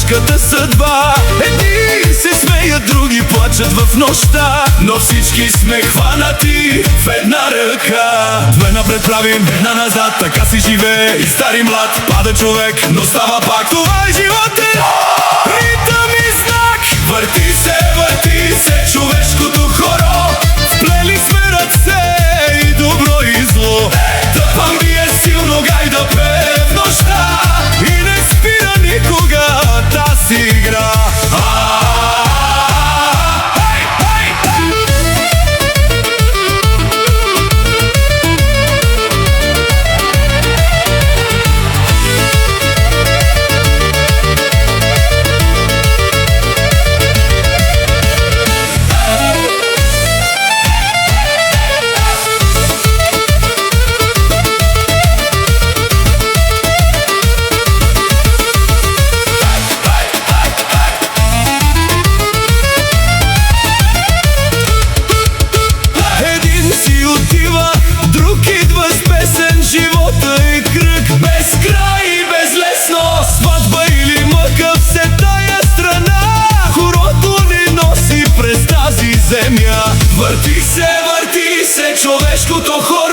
човешката съдба. Едни се смеят, други плачат в нощта, но всички сме хванати в една ръка. Две напред правим, една назад, така си живее и стар и млад. Пада човек, но става пак, това е живота. Ритъм и знак, върти се човешкото хоро. Вплели сме ръце и добро и зло. Тъпам бие силно, гай да пее в нощта и не спира никога тази игра. Върти се човешкото хоро.